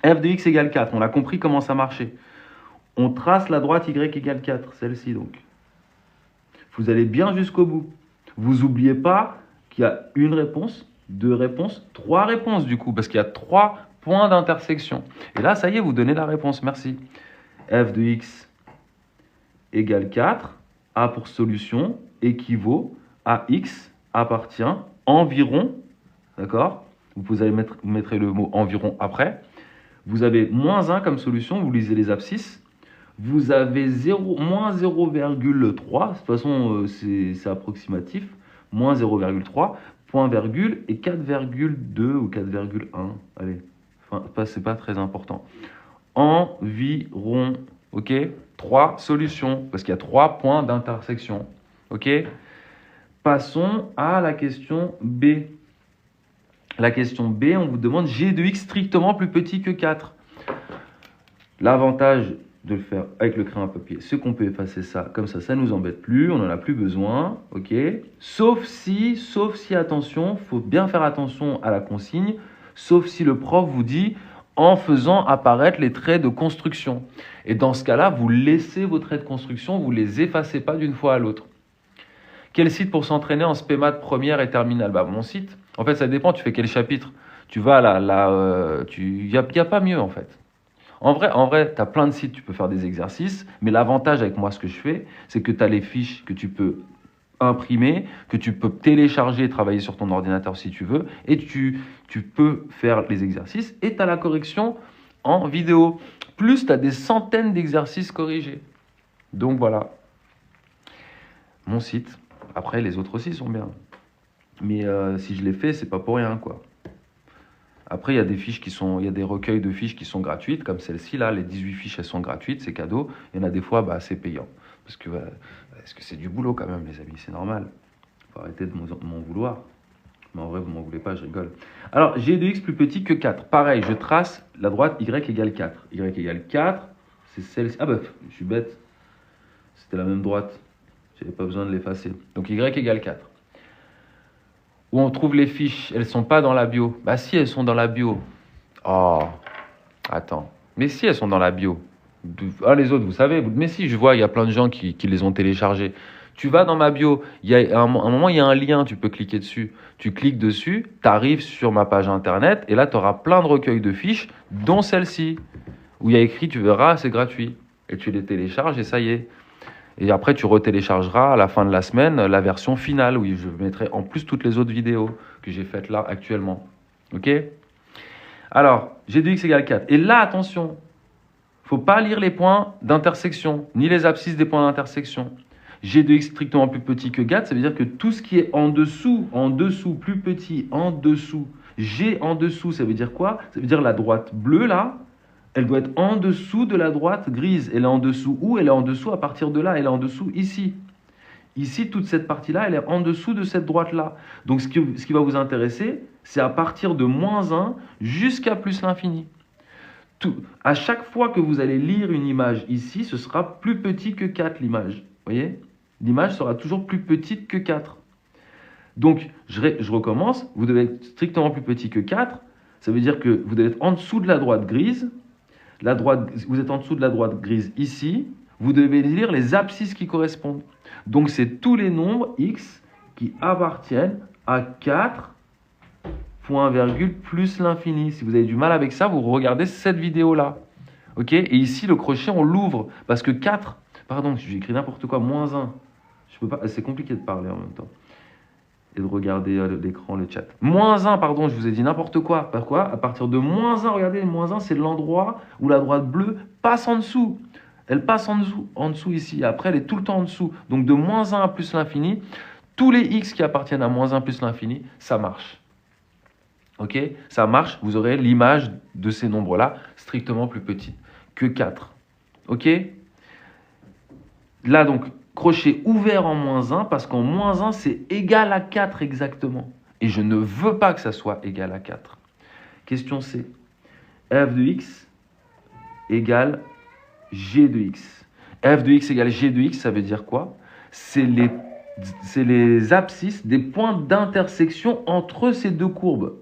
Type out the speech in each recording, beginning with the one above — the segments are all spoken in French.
f de x égale 4. On a compris comment ça marchait. On trace la droite y égale 4, celle-ci donc. Vous allez bien jusqu'au bout. Vous n'oubliez pas qu'il y a une réponse, deux réponses, trois réponses du coup, parce qu'il y a trois points d'intersection. Et là, ça y est, vous donnez la réponse. Merci. f de x égale 4. A pour solution équivaut à x appartient environ, d'accord? Vous mettrez le mot environ après. Vous avez moins 1 comme solution, vous lisez les abscisses. Vous avez moins 0,3, de toute façon c'est approximatif, moins 0,3, point virgule et 4,2 ou 4,1. Allez, enfin, c'est pas très important. Environ, ok? 3 solutions, parce qu'il y a 3 points d'intersection, ok? Passons à la question B. La question B, on vous demande g de x strictement plus petit que 4. L'avantage de le faire avec le crayon à papier, c'est qu'on peut effacer ça, comme ça ne nous embête plus, on n'en a plus besoin, ok? Sauf si, attention, il faut bien faire attention à la consigne, sauf si le prof vous dit en faisant apparaître les traits de construction. Et dans ce cas-là, vous laissez vos traits de construction, vous ne les effacez pas d'une fois à l'autre. Quel site pour s'entraîner en spémat première et terminale? Bah, mon site. En fait, ça dépend, tu fais quel chapitre. Tu vas là, il n'y a pas mieux en fait. En vrai, tu as plein de sites, tu peux faire des exercices, mais l'avantage avec moi, ce que je fais, c'est que tu as les fiches que tu peux imprimer, que tu peux télécharger et travailler sur ton ordinateur si tu veux, et tu peux faire les exercices, et tu as la correction en vidéo. Plus, tu as des centaines d'exercices corrigés. Donc voilà, mon site. Après, les autres aussi sont bien. Mais si je les fais, c'est pas pour rien, quoi. Après, il y a des fiches il y a des recueils de fiches qui sont gratuites, comme celle-ci, là, les 18 fiches, elles sont gratuites, c'est cadeau. Il y en a des fois, c'est payant. Parce que c'est du boulot quand même, les amis, c'est normal. Faut arrêter de m'en vouloir. Mais en vrai, vous m'en voulez pas, je rigole. Alors, g de x plus petit que 4. Pareil, je trace la droite y égale 4. Y égale 4, c'est celle-ci. Ah je suis bête. C'était la même droite. Je n'avais pas besoin de l'effacer. Donc, y égale 4. Où on trouve les fiches, elles ne sont pas dans la bio. Bah si, elles sont dans la bio. Oh, attends. Mais si, elles sont dans la bio. Ah, les autres, vous savez. Mais si, je vois, il y a plein de gens qui les ont téléchargées. Tu vas dans ma bio, à un moment, il y a un lien, tu peux cliquer dessus. Tu cliques dessus, tu arrives sur ma page internet, et là, tu auras plein de recueils de fiches, dont celle-ci, où il y a écrit, tu verras, c'est gratuit. Et tu les télécharges, et ça y est. Et après, tu retéléchargeras à la fin de la semaine la version finale, où je mettrai en plus toutes les autres vidéos que j'ai faites là actuellement. Ok? Alors, g de x égale 4. Et là, attention, il ne faut pas lire les points d'intersection, ni les abscisses des points d'intersection. G de x strictement plus petit que 4, ça veut dire que tout ce qui est en dessous, plus petit, en dessous, g en dessous, ça veut dire quoi? Ça veut dire la droite bleue là, elle doit être en dessous de la droite grise. Elle est en dessous où? Elle est en dessous à partir de là. Elle est en dessous ici. Ici, toute cette partie-là, elle est en dessous de cette droite-là. Donc, ce qui va vous intéresser, c'est à partir de moins 1 jusqu'à plus l'infini. À chaque fois que vous allez lire une image ici, ce sera plus petit que 4 l'image. Vous voyez? L'image sera toujours plus petite que 4. Donc, je recommence. Vous devez être strictement plus petit que 4. Ça veut dire que vous devez être en dessous de la droite grise. Vous êtes en dessous de la droite grise ici, vous devez lire les abscisses qui correspondent. Donc, c'est tous les nombres x qui appartiennent à 4, point virgule, plus l'infini. Si vous avez du mal avec ça, vous regardez cette vidéo-là. Ok? Et ici, le crochet, on l'ouvre, parce que 4, pardon, j'ai écrit n'importe quoi, moins 1. Je peux pas, c'est compliqué de parler en même temps. Et de regarder l'écran, le chat. Moins 1, pardon, je vous ai dit n'importe quoi. Pourquoi? À partir de moins 1, regardez, moins 1, c'est l'endroit où la droite bleue passe en dessous. Elle passe en dessous ici. Après, elle est tout le temps en dessous. Donc, de moins 1 à plus l'infini, tous les x qui appartiennent à moins 1 plus l'infini, ça marche. Ok? Ça marche, vous aurez l'image de ces nombres-là strictement plus petite que 4. Ok? Là, donc, crochet ouvert en moins 1, parce qu'en moins 1, c'est égal à 4 exactement. Et je ne veux pas que ça soit égal à 4. Question C. f de x égale g de x. f de x égale g de x, ça veut dire quoi? C'est les abscisses des points d'intersection entre ces deux courbes.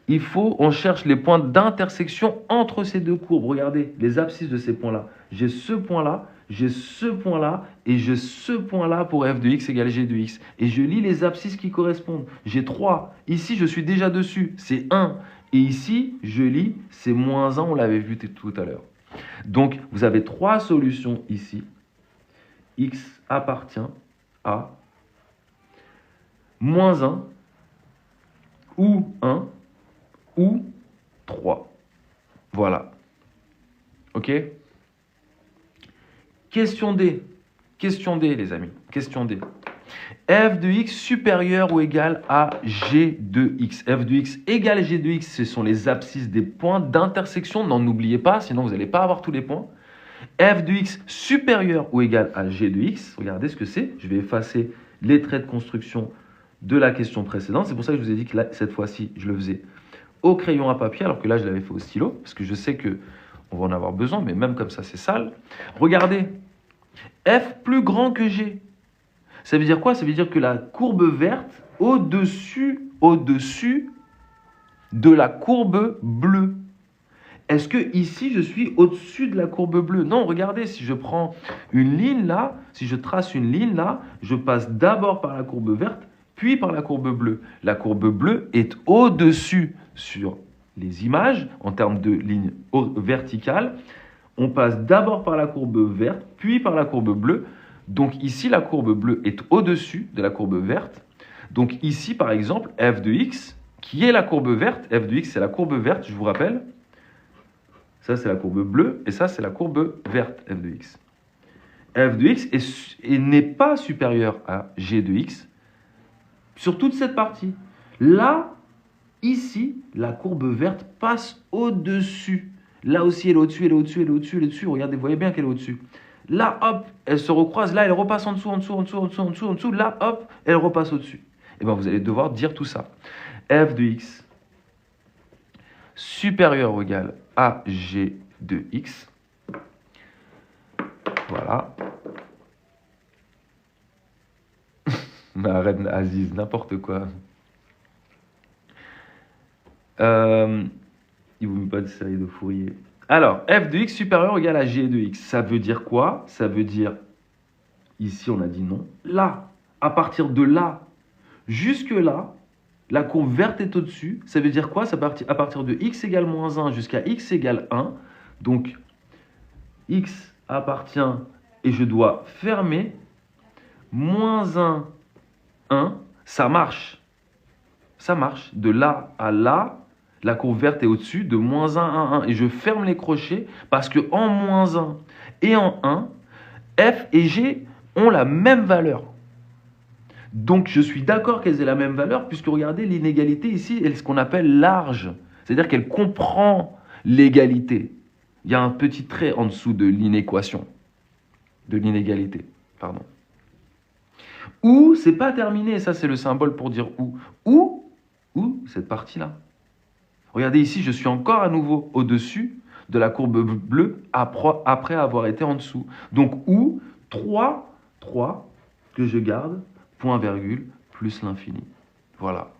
on cherche les points d'intersection entre ces deux courbes. Regardez les abscisses de ces points-là. J'ai ce point-là, j'ai ce point-là et j'ai ce point-là pour f de x égale g de x. Et je lis les abscisses qui correspondent. J'ai 3. Ici, je suis déjà dessus. C'est 1. Et ici, je lis, c'est moins 1. On l'avait vu tout à l'heure. Donc, vous avez 3 solutions ici. X appartient à moins 1 ou 1 ou 3. Voilà. OK? Question D. Question D, les amis. Question D. F de x supérieur ou égal à g de x. F de x égale g de x, ce sont les abscisses des points d'intersection. N'en oubliez pas, sinon vous n'allez pas avoir tous les points. F de x supérieur ou égal à g de x. Regardez ce que c'est. Je vais effacer les traits de construction de la question précédente. C'est pour ça que je vous ai dit que là, cette fois-ci, je le faisais au crayon à papier, alors que là, je l'avais fait au stylo, parce que je sais qu'on va en avoir besoin, mais même comme ça, c'est sale. Regardez, f plus grand que g. Ça veut dire quoi? Ça veut dire que la courbe verte au-dessus de la courbe bleue. Est-ce que ici, je suis au-dessus de la courbe bleue? Non, regardez, si je prends une ligne là, si je trace une ligne là, je passe d'abord par la courbe verte, puis par la courbe bleue. La courbe bleue est au-dessus sur les images, en termes de ligne verticale. On passe d'abord par la courbe verte, puis par la courbe bleue. Donc ici, la courbe bleue est au-dessus de la courbe verte. Donc ici, par exemple, f de x, qui est la courbe verte, f de x, c'est la courbe verte, je vous rappelle. Ça, c'est la courbe bleue, et ça, c'est la courbe verte, f de x. F de x n'est pas supérieur à g de x sur toute cette partie. Là, ici, la courbe verte passe au-dessus. Là aussi, elle est au-dessus, elle est au-dessus, elle est au-dessus, elle est au-dessus. Regardez, vous voyez bien qu'elle est au-dessus. Là, hop, elle se recroise. Là, elle repasse en dessous, en dessous, en dessous, en dessous, en dessous, en dessous. Là, hop, elle repasse au-dessus. Et bien, vous allez devoir dire tout ça. F de x supérieur ou égal à g de x. Voilà. Arrête, Aziz, n'importe quoi. Il vous met pas de série de Fourier. Alors, f de x supérieur ou égal à g de x. Ça veut dire quoi? Ça veut dire, ici on a dit non. Là, à partir de là, jusque là, la courbe verte est au-dessus. Ça veut dire quoi? Ça à partir de x égale moins 1 jusqu'à x égale 1. Donc, x appartient, et je dois fermer, moins 1, 1, ça marche. Ça marche. De là à là, la courbe verte est au-dessus, de moins 1 à 1. Et je ferme les crochets parce que en moins 1 et en 1, f et g ont la même valeur. Donc, je suis d'accord qu'elles aient la même valeur puisque, regardez, l'inégalité ici, elle est ce qu'on appelle large. C'est-à-dire qu'elle comprend l'égalité. Il y a un petit trait en dessous de l'inéquation, de l'inégalité, pardon. Ou, c'est pas terminé, ça c'est le symbole pour dire ou cette partie-là. Regardez ici, je suis encore à nouveau au-dessus de la courbe bleue après avoir été en dessous. Donc, ou 3 que je garde, point virgule, plus l'infini. Voilà.